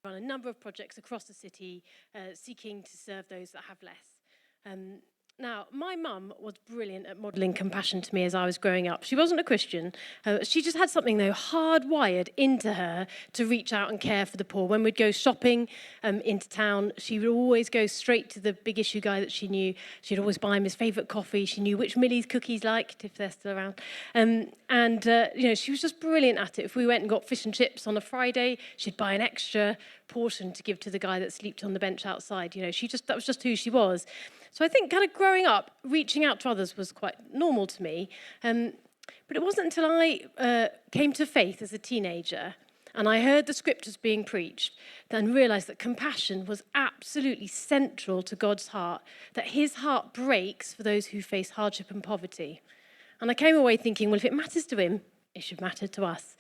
run a number of projects across the city seeking to serve those that have less. Now, my mum was brilliant at modelling compassion to me as I was growing up. She wasn't a Christian. She just had something, though, hardwired into her to reach out and care for the poor. When we'd go shopping into town, she would always go straight to the big issue guy that she knew. She'd always buy him his favourite coffee. She knew which Millie's cookies liked, if they're still around. She was just brilliant at it. If we went and got fish and chips on a Friday, she'd buy an extra portion to give to the guy that slept on the bench outside. That was just who she was. So I think kind of growing up, reaching out to others was quite normal to me. But it wasn't until I came to faith as a teenager and I heard the scriptures being preached and realised that compassion was absolutely central to God's heart, that his heart breaks for those who face hardship and poverty. And I came away thinking, well, if it matters to him, it should matter to us.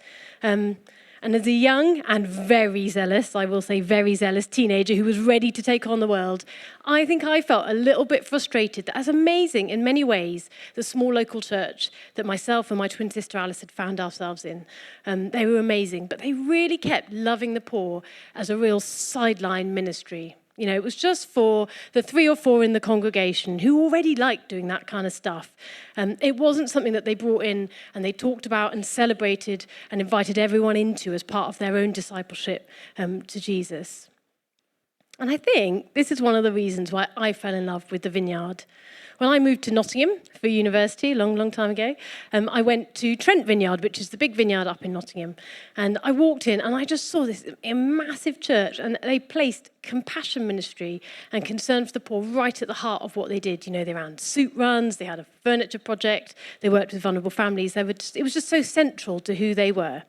And as a young and very zealous, I will say very zealous teenager who was ready to take on the world, I think I felt a little bit frustrated that as amazing in many ways, the small local church that myself and my twin sister Alice had found ourselves in, they were amazing, but they really kept loving the poor as a real sideline ministry. It was just for the 3 or 4 in the congregation who already liked doing that kind of stuff. It wasn't something that they brought in and they talked about and celebrated and invited everyone into as part of their own discipleship to Jesus. And I think this is one of the reasons why I fell in love with the Vineyard. When I moved to Nottingham for university a long, long time ago, I went to Trent Vineyard, which is the big vineyard up in Nottingham. And I walked in and I just saw this massive church, and they placed compassion ministry and concern for the poor right at the heart of what they did. They ran soup runs, they had a furniture project, they worked with vulnerable families. It was just so central to who they were.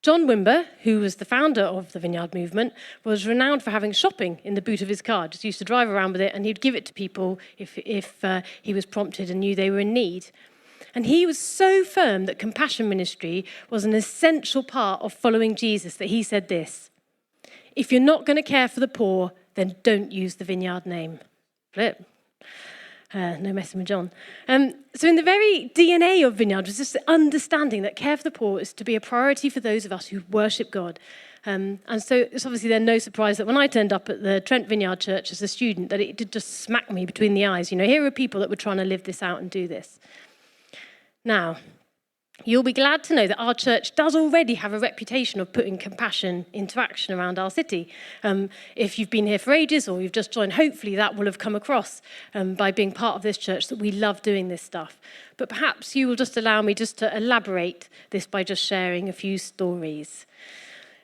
John Wimber, who was the founder of the Vineyard movement, was renowned for having shopping in the boot of his car. Just used to drive around with it, and he'd give it to people if he was prompted and knew they were in need. And he was so firm that compassion ministry was an essential part of following Jesus that he said this: if you're not going to care for the poor, then don't use the Vineyard name. Flip. No messing with John. So in the very DNA of Vineyard was just the understanding that care for the poor is to be a priority for those of us who worship God. And so it's obviously then no surprise that when I turned up at the Trent Vineyard Church as a student, that it did just smack me between the eyes. Here are people that were trying to live this out and do this. Now, you'll be glad to know that our church does already have a reputation of putting compassion into action around our city. If you've been here for ages or you've just joined, hopefully that will have come across by being part of this church, that we love doing this stuff. But perhaps you will just allow me just to elaborate this by just sharing a few stories.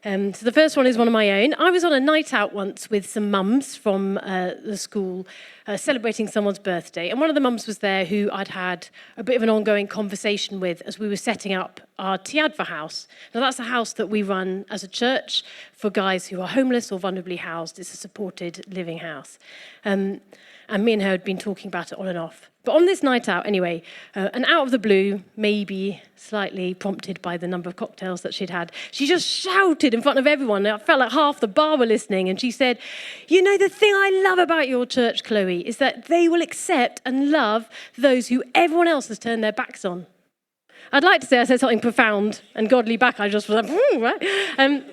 So the first one is one of my own. I was on a night out once with some mums from the school celebrating someone's birthday. And one of the mums was there who I'd had a bit of an ongoing conversation with as we were setting up our Tiadva house. Now, that's a house that we run as a church for guys who are homeless or vulnerably housed. It's a supported living house. And me and her had been talking about it on and off. But on this night out, anyway, and out of the blue, maybe slightly prompted by the number of cocktails that she'd had, she just shouted in front of everyone. I felt like half the bar were listening. And she said, the thing I love about your church, Chloe, is that they will accept and love those who everyone else has turned their backs on. I'd like to say I said something profound and godly back. I just was like, right?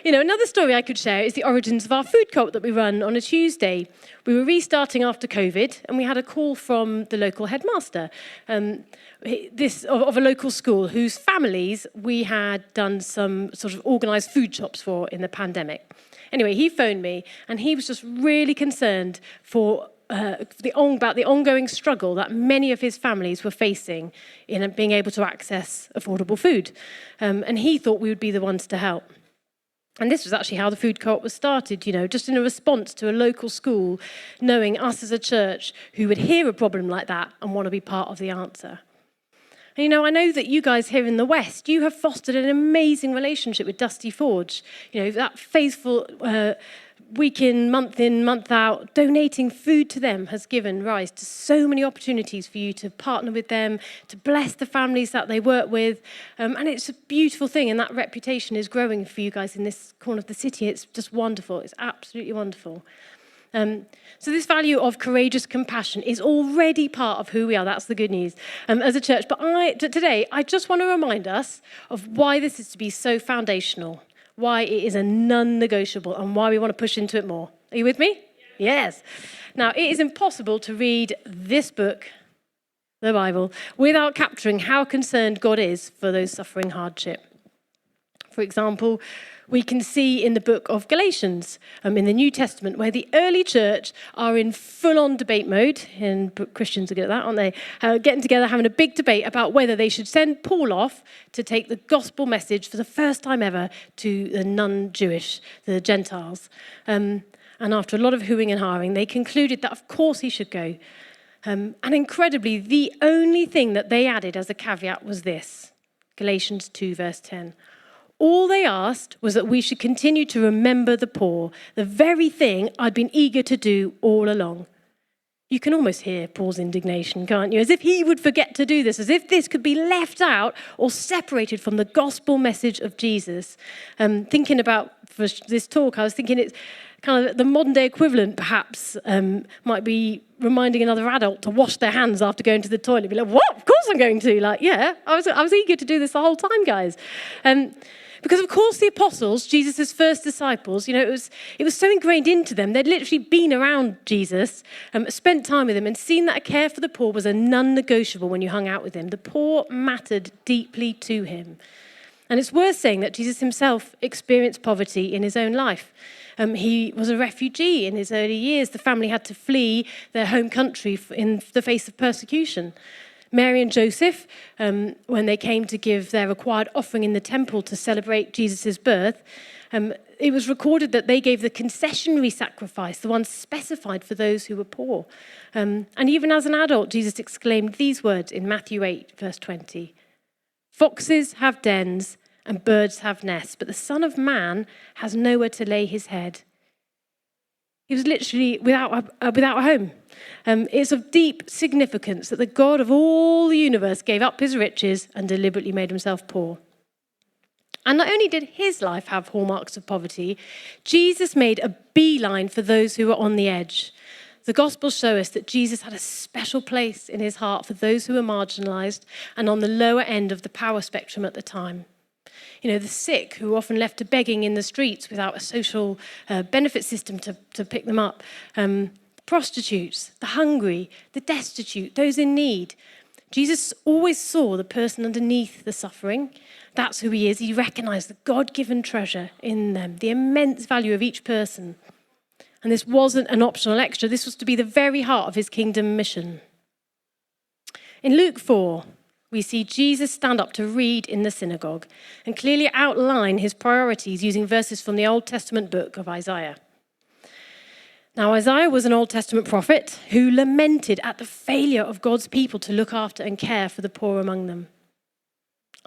Another story I could share is the origins of our food cult that we run on a Tuesday. We were restarting after COVID, and we had a call from the local headmaster of a local school whose families we had done some sort of organised food shops for in the pandemic. Anyway, he phoned me, and he was just really concerned about the ongoing struggle that many of his families were facing in being able to access affordable food. And he thought we would be the ones to help. And this was actually how the food co-op was started, just in a response to a local school, knowing us as a church who would hear a problem like that and want to be part of the answer. And I know that you guys here in the West, you have fostered an amazing relationship with Dusty Forge. That faithful week in, month out, donating food to them has given rise to so many opportunities for you to partner with them, to bless the families that they work with. And it's a beautiful thing, and that reputation is growing for you guys in this corner of the city. It's just wonderful. It's absolutely wonderful. So this value of courageous compassion is already part of who we are. That's the good news as a church. But today, I just want to remind us of why this is to be so foundational, why it is a non-negotiable and why we want to push into it more. Are you with me? Yes. Now, it is impossible to read this book, the Bible, without capturing how concerned God is for those suffering hardship. For example, we can see in the book of Galatians, in the New Testament, where the early church are in full-on debate mode, and Christians are good at that, aren't they? Getting together, having a big debate about whether they should send Paul off to take the gospel message for the first time ever to the non-Jewish, the Gentiles. And after a lot of hooing and hawing, they concluded that of course he should go. And incredibly, the only thing that they added as a caveat was this, Galatians 2, verse 10. All they asked was that we should continue to remember the poor, the very thing I'd been eager to do all along. You can almost hear Paul's indignation, can't you? As if he would forget to do this, as if this could be left out or separated from the gospel message of Jesus. Thinking about for this talk, I was thinking it's kind of the modern day equivalent, perhaps, might be reminding another adult to wash their hands after going to the toilet. Be like, what? Of course I'm going to. Like, yeah, I was eager to do this the whole time, guys. Because, of course, the apostles, Jesus' first disciples, it was so ingrained into them. They'd literally been around Jesus, spent time with him, and seen that a care for the poor was a non-negotiable when you hung out with him. The poor mattered deeply to him. And it's worth saying that Jesus himself experienced poverty in his own life. He was a refugee in his early years. The family had to flee their home country in the face of persecution. Mary and Joseph, when they came to give their required offering in the temple to celebrate Jesus' birth, it was recorded that they gave the concessionary sacrifice, the one specified for those who were poor. And even as an adult, Jesus exclaimed these words in Matthew 8, verse 20. Foxes have dens and birds have nests, but the Son of Man has nowhere to lay his head. He was literally without a home. It's of deep significance that the God of all the universe gave up his riches and deliberately made himself poor. And not only did his life have hallmarks of poverty, Jesus made a beeline for those who were on the edge. The Gospels show us that Jesus had a special place in his heart for those who were marginalized and on the lower end of the power spectrum at the time. The sick who were often left to begging in the streets without a social benefit system to pick them up. Prostitutes, the hungry, the destitute, those in need. Jesus always saw the person underneath the suffering. That's who he is. He recognized the God-given treasure in them, the immense value of each person. And this wasn't an optional extra. This was to be the very heart of his kingdom mission. In Luke 4, we see Jesus stand up to read in the synagogue and clearly outline his priorities using verses from the Old Testament book of Isaiah. Now, Isaiah was an Old Testament prophet who lamented at the failure of God's people to look after and care for the poor among them.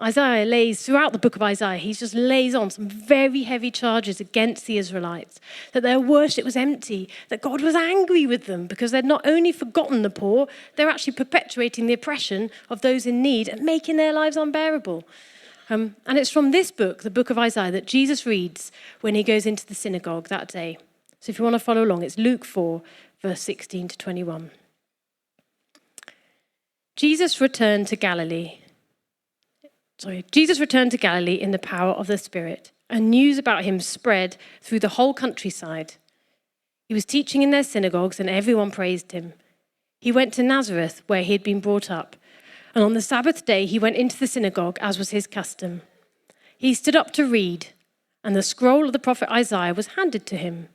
Isaiah lays, throughout the book of Isaiah, he just lays on some very heavy charges against the Israelites, that their worship was empty, that God was angry with them because they'd not only forgotten the poor, they're actually perpetuating the oppression of those in need and making their lives unbearable. And it's from this book, the book of Isaiah, that Jesus reads when he goes into the synagogue that day. So if you want to follow along, it's Luke 4, verse 16 to 21. Jesus returned to Galilee in the power of the Spirit, and news about him spread through the whole countryside. He was teaching in their synagogues, and everyone praised him. He went to Nazareth, where he had been brought up, and on the Sabbath day he went into the synagogue, as was his custom. He stood up to read, and the scroll of the prophet Isaiah was handed to him.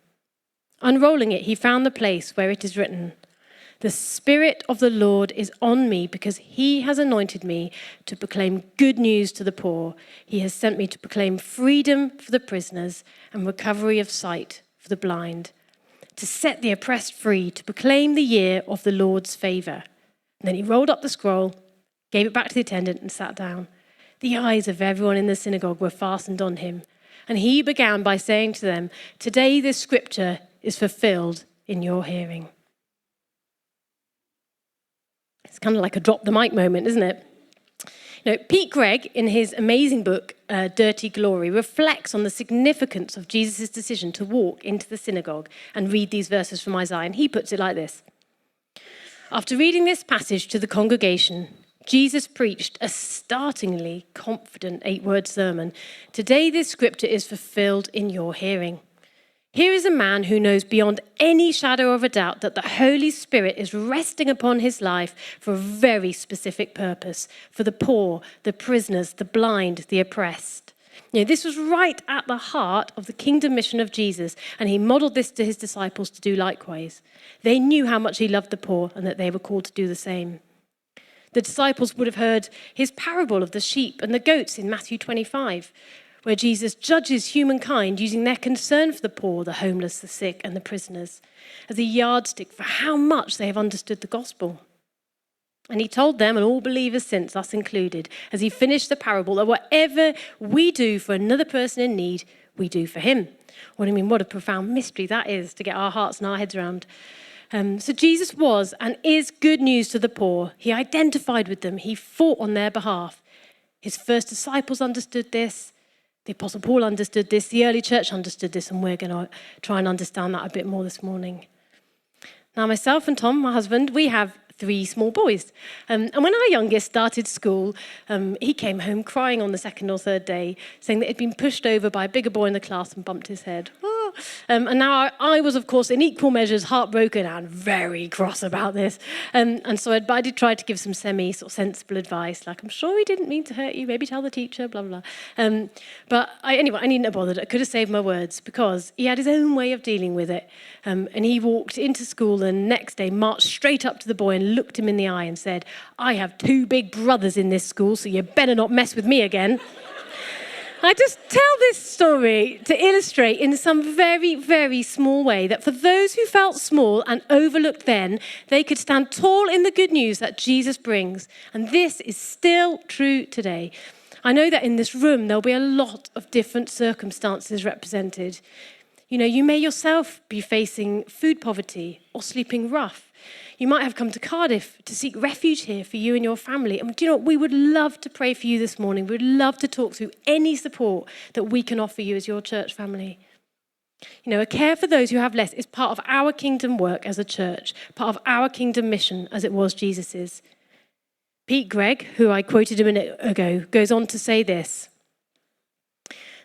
Unrolling it, he found the place where it is written, "The Spirit of the Lord is on me because he has anointed me to proclaim good news to the poor. He has sent me to proclaim freedom for the prisoners and recovery of sight for the blind, to set the oppressed free, to proclaim the year of the Lord's favor." And then he rolled up the scroll, gave it back to the attendant and sat down. The eyes of everyone in the synagogue were fastened on him. And he began by saying to them, "Today this scripture is fulfilled in your hearing." It's kind of like a drop the mic moment, isn't it? Pete Greig, in his amazing book, Dirty Glory, reflects on the significance of Jesus' decision to walk into the synagogue and read these verses from Isaiah. And he puts it like this. After reading this passage to the congregation, Jesus preached a startlingly confident 8-word sermon. Today this scripture is fulfilled in your hearing. Here is a man who knows beyond any shadow of a doubt that the Holy Spirit is resting upon his life for a very specific purpose, for the poor, the prisoners, the blind, the oppressed. This was right at the heart of the kingdom mission of Jesus, and he modeled this to his disciples to do likewise. They knew how much he loved the poor and that they were called to do the same. The disciples would have heard his parable of the sheep and the goats in Matthew 25, where Jesus judges humankind using their concern for the poor, the homeless, the sick, and the prisoners as a yardstick for how much they have understood the gospel. And he told them, and all believers since, us included, as he finished the parable, that whatever we do for another person in need, we do for him. What a profound mystery that is to get our hearts and our heads around. So Jesus was and is good news to the poor. He identified with them. He fought on their behalf. His first disciples understood this. The Apostle Paul understood this. The early church understood this. And we're going to try and understand that a bit more this morning. Now, myself and Tom, my husband, we have 3 small boys. And when our youngest started school, he came home crying on the 2nd or 3rd day, saying that he'd been pushed over by a bigger boy in the class and bumped his head. And now I was, of course, in equal measures heartbroken and very cross about this. And so I did try to give some sensible advice, like, I'm sure he didn't mean to hurt you, maybe tell the teacher, blah, blah, blah. But I needn't have bothered. I could have saved my words because he had his own way of dealing with it. And he walked into school and next day marched straight up to the boy and looked him in the eye and said, I have 2 big brothers in this school, so you better not mess with me again. I just tell this story to illustrate in some very, very small way that for those who felt small and overlooked then, they could stand tall in the good news that Jesus brings. And this is still true today. I know that in this room, there'll be a lot of different circumstances represented. You may yourself be facing food poverty or sleeping rough. You might have come to Cardiff to seek refuge here for you and your family. And do you know what? We would love to pray for you this morning. We would love to talk through any support that we can offer you as your church family. A care for those who have less is part of our kingdom work as a church, part of our kingdom mission as it was Jesus's. Pete Gregg, who I quoted a minute ago, goes on to say this.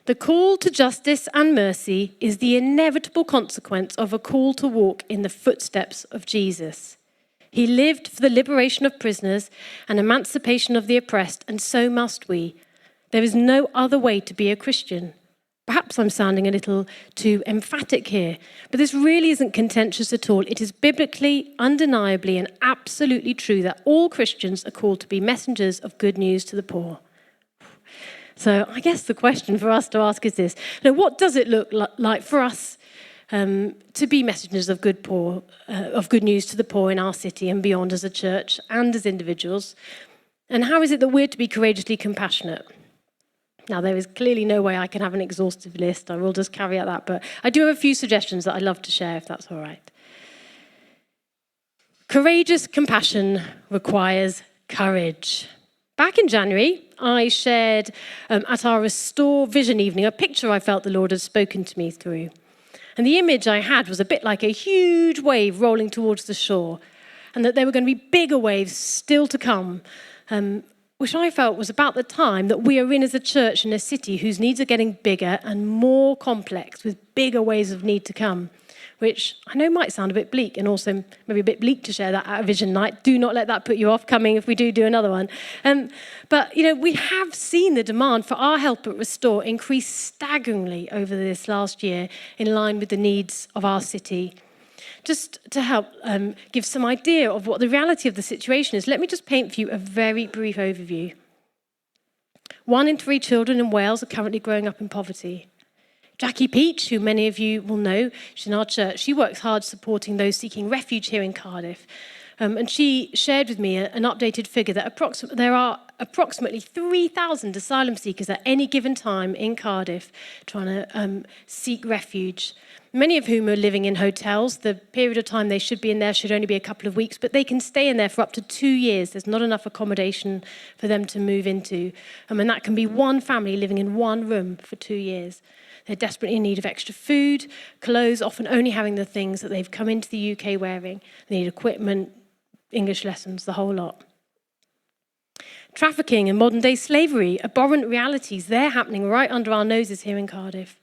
The call to justice and mercy is the inevitable consequence of a call to walk in the footsteps of Jesus. He lived for the liberation of prisoners and emancipation of the oppressed, and so must we. There is no other way to be a Christian. Perhaps I'm sounding a little too emphatic here, but this really isn't contentious at all. It is biblically, undeniably, and absolutely true that all Christians are called to be messengers of good news to the poor. So I guess the question for us to ask is this. What does it look like for us to be messengers of good news to the poor in our city and beyond as a church and as individuals? And how is it that we're to be courageously compassionate? Now, there is clearly no way I can have an exhaustive list. I will just caveat that. But I do have a few suggestions that I'd love to share, if that's all right. Courageous compassion requires courage. Back in January, I shared at our Restore Vision evening a picture I felt the Lord had spoken to me through. And the image I had was a bit like a huge wave rolling towards the shore, and that there were going to be bigger waves still to come, which I felt was about the time that we are in as a church in a city whose needs are getting bigger and more complex, with bigger waves of need to come, which I know might sound a bit bleak, and also maybe a bit bleak to share that at a vision night. Do not let that put you off coming if we do another one. But we have seen the demand for our help at Restore increase staggeringly over this last year in line with the needs of our city. Just to help give some idea of what the reality of the situation is, let me just paint for you a very brief overview. 1 in 3 children in Wales are currently growing up in poverty. Jackie Peach, who many of you will know, she's in our church. She works hard supporting those seeking refuge here in Cardiff. And she shared with me an updated figure that there are approximately 3,000 asylum seekers at any given time in Cardiff trying to seek refuge, many of whom are living in hotels. The period of time they should be in there should only be a couple of weeks, but they can stay in there for up to 2 years. There's not enough accommodation for them to move into. And that can be one family living in one room for 2 years. They're desperately in need of extra food, clothes, often only having the things that they've come into the UK wearing. They need equipment, English lessons, the whole lot. Trafficking and modern-day slavery, abhorrent realities, they're happening right under our noses here in Cardiff.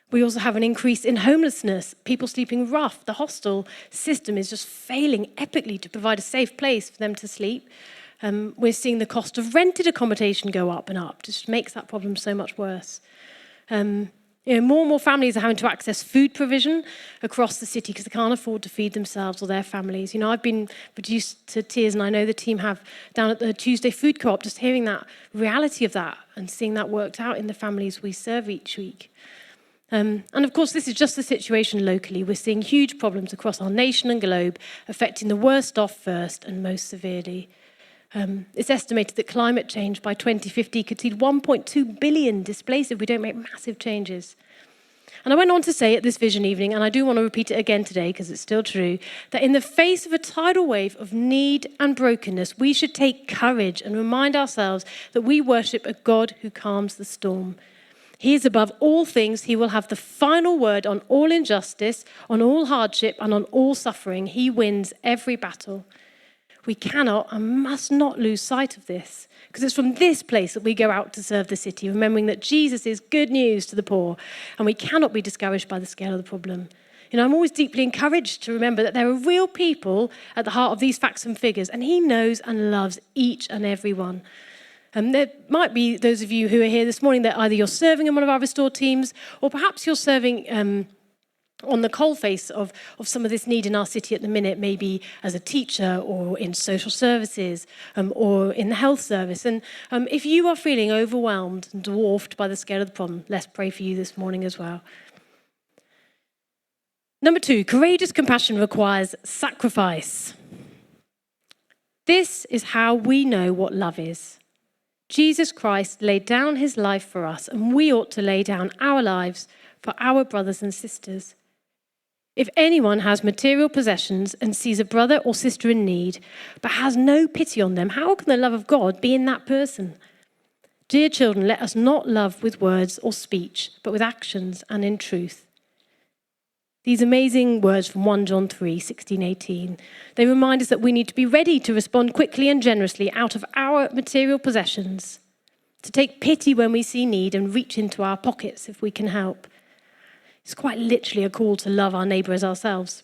We also have an increase in homelessness, people sleeping rough. The hostel system is just failing epically to provide a safe place for them to sleep. We're seeing the cost of rented accommodation go up and up. Just makes that problem so much worse. More and more families are having to access food provision across the city because they can't afford to feed themselves or their families. I've been reduced to tears, and I know the team have down at the Tuesday Food Co-op, just hearing that reality of that and seeing that worked out in the families we serve each week. And of course, this is just the situation locally. We're seeing huge problems across our nation and globe, affecting the worst off first and most severely. It's estimated that climate change by 2050 could see 1.2 billion displaced if we don't make massive changes. And I went on to say at this vision evening, and I do want to repeat it again today because it's still true, that in the face of a tidal wave of need and brokenness, we should take courage and remind ourselves that we worship a God who calms the storm. He is above all things. He will have the final word on all injustice, on all hardship, and on all suffering. He wins every battle. We cannot and must not lose sight of this, because it's from this place that we go out to serve the city, remembering that Jesus is good news to the poor, and we cannot be discouraged by the scale of the problem. I'm always deeply encouraged to remember that there are real people at the heart of these facts and figures, and he knows and loves each and every one. There might be those of you who are here this morning that either you're serving in one of our Restore teams, or perhaps you're serving on the coalface of some of this need in our city at the minute, maybe as a teacher or in social services or in the health service. And if you are feeling overwhelmed and dwarfed by the scale of the problem, let's pray for you this morning as well. Number 2, courageous compassion requires sacrifice. This is how we know what love is. Jesus Christ laid down his life for us, and we ought to lay down our lives for our brothers and sisters. If anyone has material possessions and sees a brother or sister in need, but has no pity on them, how can the love of God be in that person? Dear children, let us not love with words or speech, but with actions and in truth. These amazing words from 1 John 3, 16, 18, they remind us that we need to be ready to respond quickly and generously out of our material possessions, to take pity when we see need and reach into our pockets if we can help. It's quite literally a call to love our neighbour as ourselves.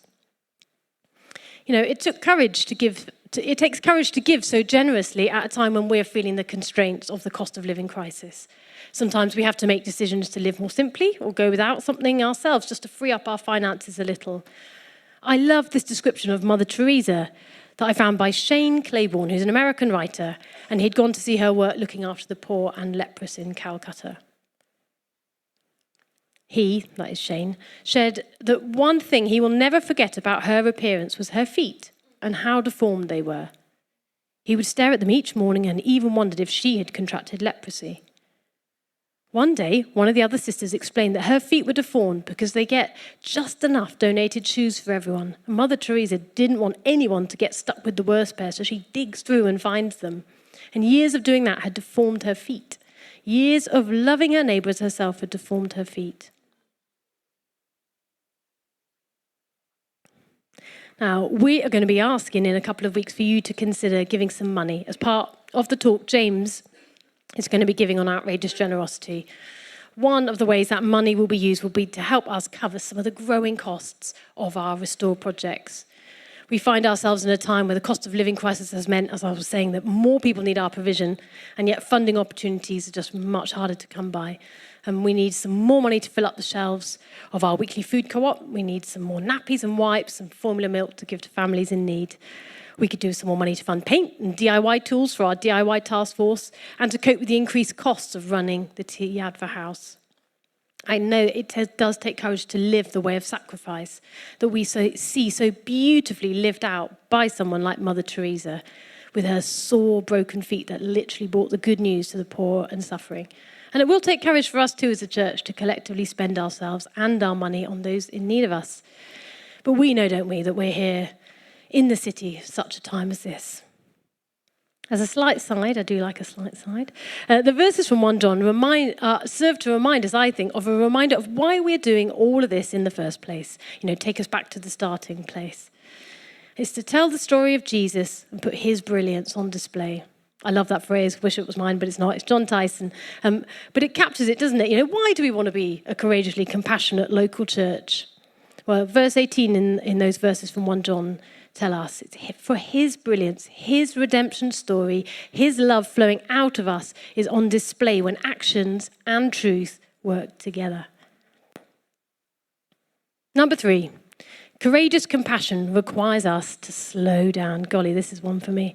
It takes courage to give so generously at a time when we're feeling the constraints of the cost of living crisis. Sometimes we have to make decisions to live more simply or go without something ourselves just to free up our finances a little. I love this description of Mother Teresa that I found by Shane Claiborne, who's an American writer, and he'd gone to see her work looking after the poor and leprous in Calcutta. He, that is Shane, shared that one thing he will never forget about her appearance was her feet and how deformed they were. He would stare at them each morning and even wondered if she had contracted leprosy. One day, one of the other sisters explained that her feet were deformed because they get just enough donated shoes for everyone. And Mother Teresa didn't want anyone to get stuck with the worst pair, so she digs through and finds them. And years of doing that had deformed her feet. Years of loving her neighbour as herself had deformed her feet. Now, we are going to be asking in a couple of weeks for you to consider giving some money. As part of the talk, James is going to be giving on outrageous generosity. One of the ways that money will be used will be to help us cover some of the growing costs of our Restore projects. We find ourselves in a time where the cost of living crisis has meant, as I was saying, that more people need our provision, and yet funding opportunities are just much harder to come by. And we need some more money to fill up the shelves of our weekly food co-op. We need some more nappies and wipes and formula milk to give to families in need. We could do with some more money to fund paint and DIY tools for our DIY task force and to cope with the increased costs of running the Yadva house. I know it does take courage to live the way of sacrifice that we see so beautifully lived out by someone like Mother Teresa with her sore, broken feet that literally brought the good news to the poor and suffering. And it will take courage for us too as a church to collectively spend ourselves and our money on those in need of us. But we know, don't we, that we're here in the city at such a time as this. As a slight side, I do like a slight side, the verses from 1 John serve to remind us, I think, of a reminder of why we're doing all of this in the first place. Take us back to the starting place. It's to tell the story of Jesus and put his brilliance on display. I love that phrase, wish it was mine, but it's not. It's John Tyson. But it captures it, doesn't it? Why do we want to be a courageously compassionate local church? Well, verse 18 in those verses from 1 John tell us it's for his brilliance, his redemption story, his love flowing out of us is on display when actions and truth work together. Number 3, courageous compassion requires us to slow down. Golly, this is one for me.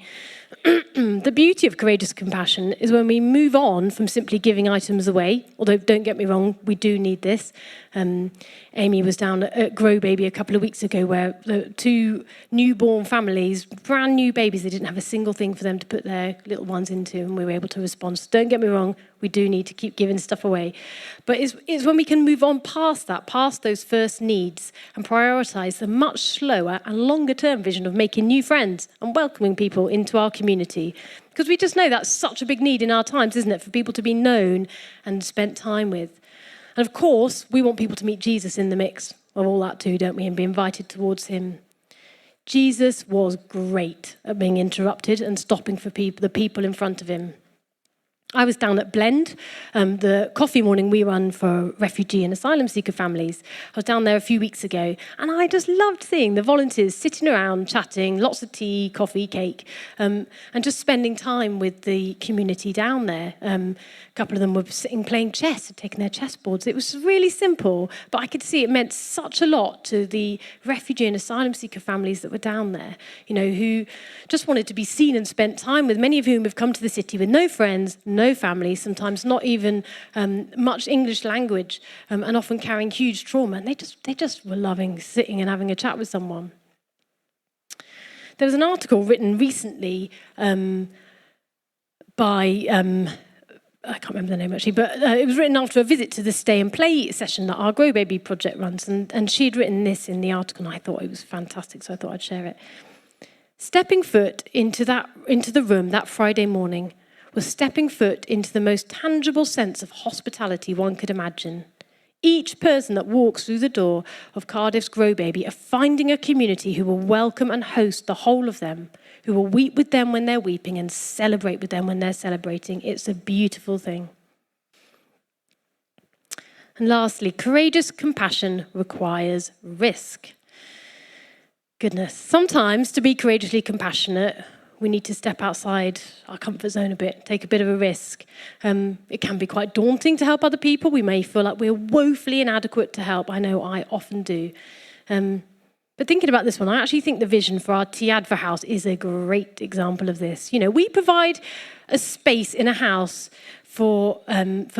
The beauty of courageous compassion is when we move on from simply giving items away, although don't get me wrong, we do need this. Amy was down at Grow Baby a couple of weeks ago where the 2 newborn families, brand new babies, they didn't have a single thing for them to put their little ones into, and we were able to respond. So don't get me wrong, we do need to keep giving stuff away. But it's when we can move on past that, past those first needs, and prioritise the much slower and longer term vision of making new friends and welcoming people into our community. Because we just know that's such a big need in our times, isn't it, for people to be known and spent time with. And of course, we want people to meet Jesus in the mix of all that too, don't we, and be invited towards him. Jesus was great at being interrupted and stopping for the people in front of him. I was down at Blend, the coffee morning we run for refugee and asylum seeker families. I was down there a few weeks ago, and I just loved seeing the volunteers sitting around, chatting, lots of tea, coffee, cake, and just spending time with the community down there. A couple of them were sitting playing chess, taking their chess boards. It was really simple, but I could see it meant such a lot to the refugee and asylum seeker families that were down there, who just wanted to be seen and spent time with, many of whom have come to the city with no friends, no family, sometimes not even much English language, and often carrying huge trauma. And they just were loving sitting and having a chat with someone. There was an article written recently by I can't remember the name actually, but it was written after a visit to the Stay and Play session that our Grow Baby project runs, and she'd written this in the article, and I thought it was fantastic, so I thought I'd share it. Stepping foot into the room that Friday morning was stepping foot into the most tangible sense of hospitality one could imagine. Each person that walks through the door of Cardiff's Grow Baby are finding a community who will welcome and host the whole of them, who will weep with them when they're weeping and celebrate with them when they're celebrating. It's a beautiful thing. And lastly, courageous compassion requires risk. Goodness, sometimes to be courageously compassionate, we need to step outside our comfort zone a bit, take a bit of a risk. It can be quite daunting to help other people. We may feel like we're woefully inadequate to help. I know I often do. But thinking about this one, I actually think the vision for our Tiadva house is a great example of this. We provide a space in a house for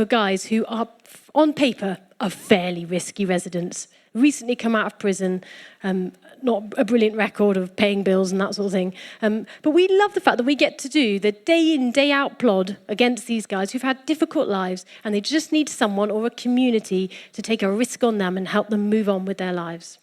guys who are, on paper, are fairly risky residents, recently come out of prison, not a brilliant record of paying bills and that sort of thing. But we love the fact that we get to do the day in, day out plod against these guys who've had difficult lives, and they just need someone or a community to take a risk on them and help them move on with their lives.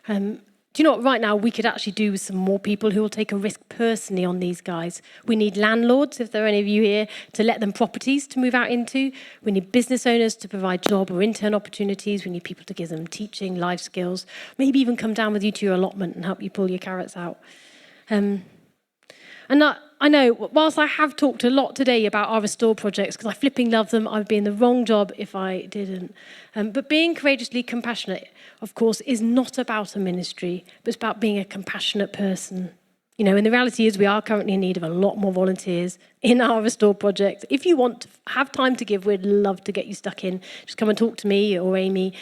Do you know what, right now we could actually do with some more people who will take a risk personally on these guys. We need landlords, if there are any of you here, to let them properties to move out into. We need business owners to provide job or intern opportunities. We need people to give them teaching, life skills, maybe even come down with you to your allotment and help you pull your carrots out. I know, whilst I have talked a lot today about our Restore projects, because I flipping love them, I'd be in the wrong job if I didn't. But being courageously compassionate, of course, is not about a ministry, but it's about being a compassionate person. And the reality is we are currently in need of a lot more volunteers in our Restore project. If you want to have time to give, we'd love to get you stuck in. Just come and talk to me or Amy,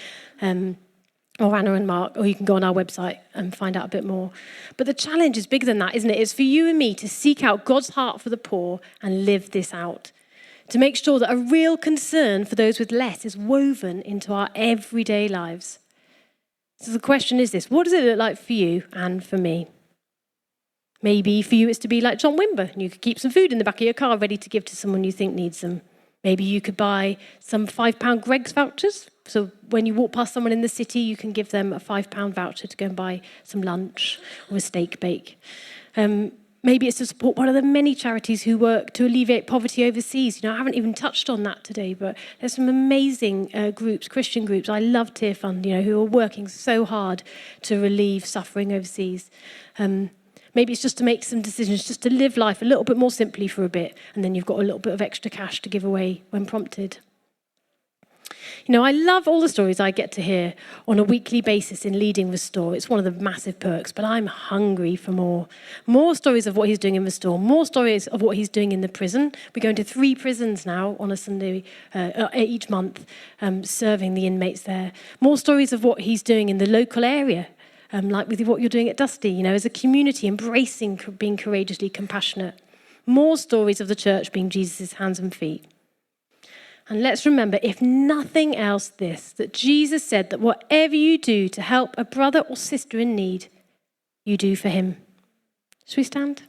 or Anna and Mark, or you can go on our website and find out a bit more. But the challenge is bigger than that, isn't it? It's for you and me to seek out God's heart for the poor and live this out, to make sure that a real concern for those with less is woven into our everyday lives. So the question is this: what does it look like for you and for me? Maybe for you it's to be like John Wimber, and you could keep some food in the back of your car ready to give to someone you think needs them. Maybe you could buy some £5 Greggs vouchers. So when you walk past someone in the city, you can give them a £5 voucher to go and buy some lunch or a steak bake. Maybe it's to support one of the many charities who work to alleviate poverty overseas. I haven't even touched on that today, but there's some amazing groups, Christian groups. I love Tear Fund, who are working so hard to relieve suffering overseas. Maybe it's just to make some decisions, just to live life a little bit more simply for a bit, and then you've got a little bit of extra cash to give away when prompted. You know, I love all the stories I get to hear on a weekly basis in Leading Restore. It's one of the massive perks, but I'm hungry for more. More stories of what he's doing in Restore, more stories of what he's doing in the prison. We're going to 3 prisons now on a Sunday each month, serving the inmates there. More stories of what he's doing in the local area, like with what you're doing at Dusty, you know, as a community, embracing being courageously compassionate. More stories of the church being Jesus' hands and feet. And let's remember, if nothing else, that Jesus said that whatever you do to help a brother or sister in need, you do for him. Shall we stand?